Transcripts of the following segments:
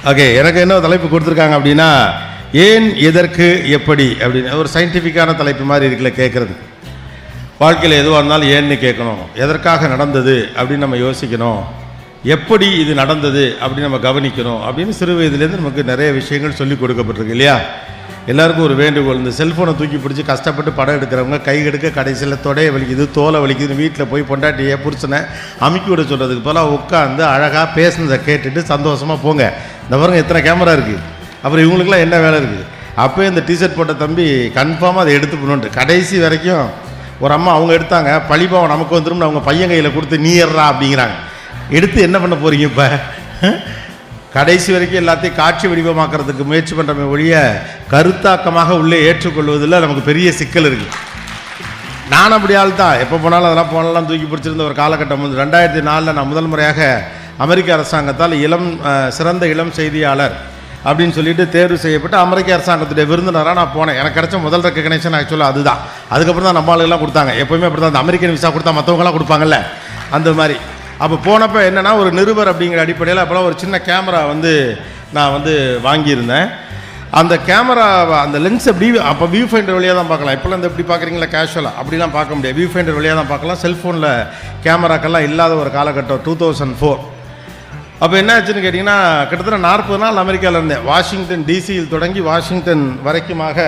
Okay, எனக்கு என்ன தலைப்பு கொடுத்துருக்காங்க அப்படின்னா, ஏன் எதற்கு எப்படி அப்படின்னு ஒரு சயின்டிஃபிக்கான தலைப்பு மாதிரி இருக்குல்ல கேட்குறது. வாழ்க்கையில் எதுவாக இருந்தாலும் ஏன்னு கேட்கணும், எதற்காக நடந்தது அப்படின்னு நம்ம யோசிக்கணும், எப்படி இது நடந்தது அப்படின்னு நம்ம கவனிக்கணும் அப்படின்னு சிறு வயதுலேருந்து நமக்கு நிறைய விஷயங்கள் சொல்லி கொடுக்கப்பட்டிருக்கு இல்லையா. எல்லாருக்கும் ஒரு வேண்டுகோள், இந்த செல்ஃபோனை தூக்கி பிடிச்சி கஷ்டப்பட்டு படம் எடுக்கிறவங்க கை எடுக்க கடைசியில் தொடைய வலிக்குது, தோலை வலிக்குதுன்னு வீட்டில் போய் பொண்டாட்டியை புருஷனை அமுக்கி விட சொல்கிறதுக்கு போல உட்காந்து அழகாக பேசுனதை கேட்டுட்டு சந்தோஷமாக போங்க. இந்த பாருங்க எத்தனை கேமரா இருக்குது, அப்புறம் இவங்களுக்குலாம் என்ன வேலை இருக்குது. அப்போ இந்த டிஷர்ட் போட்ட தம்பி கன்ஃபார்மாக அதை எடுத்து போகணுன்ட்டு கடைசி வரைக்கும் ஒரு அம்மா அவங்க எடுத்தாங்க, பழிபாவம் நமக்கு வந்துடும், அவங்க பையன் கையில் கொடுத்து நீ ஏறா அப்படிங்கிறாங்க. எடுத்து என்ன பண்ண போகிறீங்க இப்போ? கடைசி வரைக்கும் எல்லாத்தையும் காட்சி வடிவமாக்குறதுக்கு முயற்சி பண்ணுறமே ஒழிய கருத்தாக்கமாக உள்ளே ஏற்றுக்கொள்வதில் நமக்கு பெரிய சிக்கல் இருக்குது. நான் அப்படி ஆள் தான், எப்போ போனாலும் அதெல்லாம் போனாலும் தூக்கி பிடிச்சிருந்த ஒரு காலகட்டம் வந்து 2004 நான் முதல் முறையாக அமெரிக்க அரசாங்கத்தால் சிறந்த இளம் செய்தியாளர் அப்படின்னு சொல்லிட்டு தேர்வு செய்யப்பட்டு அமெரிக்க அரசாங்கத்துடைய விருந்தினராக நான் போனேன். எனக்கு கிடைச்ச முதல் ரெக்கக்னேஷன் ஆக்சுவலாக அதுதான். அதுக்கப்புறம் தான் நம்ம ஆளுகள்லாம் கொடுத்தாங்க. எப்போயுமே அப்படி தான், அந்த அமெரிக்கன் விசா கொடுத்தா மற்றவங்களாம் கொடுப்பாங்கல்ல அந்த மாதிரி. அப்போ போனப்போ என்னென்னா, ஒரு நிருபர் அப்படிங்கிற அடிப்படையில் அப்போலாம் ஒரு சின்ன கேமரா நான் வாங்கியிருந்தேன். அந்த கேமரா அந்த லென்ஸ் எப்படி அப்போ வியூ ஃபைண்டர் வழியாக தான் பார்க்கலாம். இப்போலாம் இந்த எப்படி பார்க்குறீங்களா கேஷுவலாக அப்படிலாம் பார்க்க முடியாது, வியூ ஃபைண்டர் வழியாக தான் பார்க்கலாம். செல்ஃபோனில் கேமராக்கெல்லாம் இல்லாத ஒரு காலகட்டம் 2004. அப்போ என்ன ஆச்சுன்னு கேட்டிங்கன்னா, கிட்டத்தட்ட 40 நாள் அமெரிக்காவில் இருந்தேன். வாஷிங்டன் டிசியில் தொடங்கி வாஷிங்டன் வரைக்குமாக,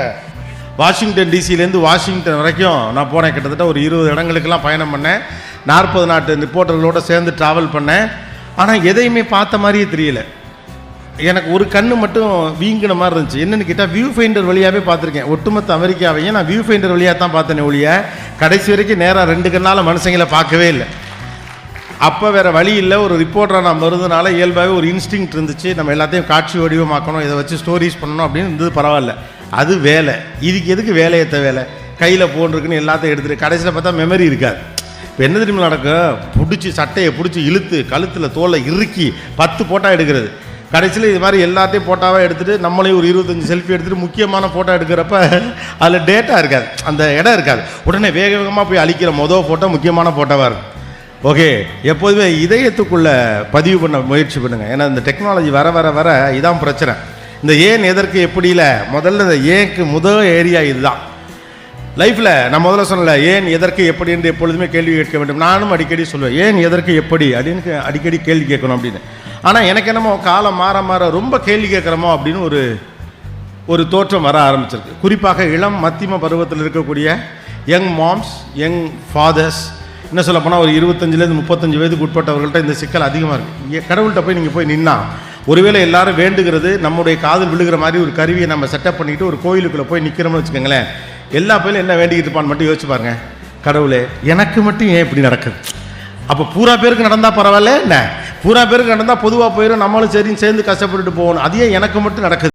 வாஷிங்டன் டிசியிலேருந்து வாஷிங்டன் வரைக்கும் நான் போனேன். கிட்டத்தட்ட ஒரு 20 இடங்களுக்கெல்லாம் பயணம் பண்ணேன். 40 நாட்டு ரிப்போர்ட்டர்களோடு சேர்ந்து ட்ராவல் பண்ணேன். ஆனால் எதையுமே பார்த்த மாதிரியே தெரியல. எனக்கு ஒரு கண்ணு மட்டும் வீங்கின மாதிரி இருந்துச்சு. என்னென்னு கேட்டால், வியூ ஃபைண்டர் வழியாகவே பார்த்துருக்கேன். ஒட்டுமொத்த அமெரிக்காவையும் நான் வியூ ஃபைண்டர் வழியாக தான் பார்த்தேனே ஒழிய கடைசி வரைக்கும் நேராக 2 கண்ணால் மனுஷங்களை பார்க்கவே இல்லை. அப்போ வேறு வழி இல்லை, ஒரு ரிப்போர்ட்டராக நான் வருதுனால இயல்பாகவே ஒரு இன்ஸ்டிங்க்ட் இருந்துச்சு, நம்ம எல்லாத்தையும் காட்சி வடிவமாக்கணும், இதை வச்சு ஸ்டோரிஸ் பண்ணணும் அப்படின்னு இருந்தது. பரவாயில்ல, அது வேலை. இதுக்கு எதுக்கு வேலையத்த வேலை, கையில் ஃபோன் இருக்குன்னு எல்லாத்தையும் எடுத்துகிட்டு கடைசியில் பார்த்தா மெமரி இருக்காது. இப்போ என்ன தெரியுமா நடக்கும், பிடிச்சி சட்டையை பிடிச்சி இழுத்து கழுத்தில் தோலை இறுக்கி 10 ஃபோட்டோ எடுக்கிறது. கடைசியில் இது மாதிரி எல்லாத்தையும் ஃபோட்டோவாக எடுத்துகிட்டு நம்மளையும் ஒரு 25 செல்ஃபி எடுத்துகிட்டு முக்கியமான ஃபோட்டோ எடுக்கிறப்ப அதில் டேட்டா இருக்காது, அந்த இடம் இருக்காது. உடனே வேக வேகமாக போய் அழிக்கிற மொதல் ஃபோட்டோ முக்கியமான ஃபோட்டோவாக இருக்கும். ஓகே, எப்போதுமே இதயத்துக்குள்ளே பதிவு பண்ண முயற்சி பண்ணுங்கள். ஏன்னா இந்த டெக்னாலஜி வர வர வர இதான் பிரச்சனை. இந்த ஏன் எதற்கு எப்படியில் முதல்ல இந்த ஏக்கு முதல் ஏரியா இதுதான் லைஃப்பில். நான் முதல்ல சொன்னல, ஏன் எதற்கு எப்படி என்று எப்பொழுதுமே கேள்வி கேட்க வேண்டும். நானும் அடிக்கடி சொல்லுவேன், ஏன் எதற்கு எப்படி அப்படின்னு அடிக்கடி கேள்வி கேட்கணும் அப்படின்னு. ஆனால் எனக்கு என்னமோ காலம் மாற மாற ரொம்ப கேள்வி கேட்குறோமோ அப்படின்னு ஒரு தோற்றம் வர ஆரம்பிச்சிருக்கு. குறிப்பாக இளம் மத்தியம பருவத்தில் இருக்கக்கூடிய யங் மாம்ஸ், யங் ஃபாதர்ஸ், என்ன சொல்ல போனால் ஒரு 25லேருந்து 35 வயதுக்கு உட்பட்டவர்கள்ட்ட இந்த சிக்கல் அதிகமாக இருக்குது. கடவுள்கிட்ட போய் நீங்கள் போய் நின்னா, ஒருவேளை எல்லாரும் வேண்டுகிறது நம்முடைய காதில் விழுகிற மாதிரி ஒரு கருவியை நம்ம செட்டப் பண்ணிவிட்டு ஒரு கோயிலுக்குள்ளே போய் நிற்கிறோம்னு வச்சுக்கோங்களேன், எல்லா பேரும் என்ன வேண்டிக்கிட்டு இருப்பான்னு மட்டும் யோசிச்சு பாருங்க. கடவுளே எனக்கு மட்டும் ஏன் இப்படி நடக்குது? அப்போ பூரா பேருக்கு நடந்தால் பரவாயில்ல, என்ன பூரா பேருக்கு நடந்தால் பொதுவாக போயிடும், நம்மளும் சரின்னு சேர்ந்து கஷ்டப்பட்டுட்டு போகணும். அது ஏன் எனக்கு மட்டும் நடக்குது?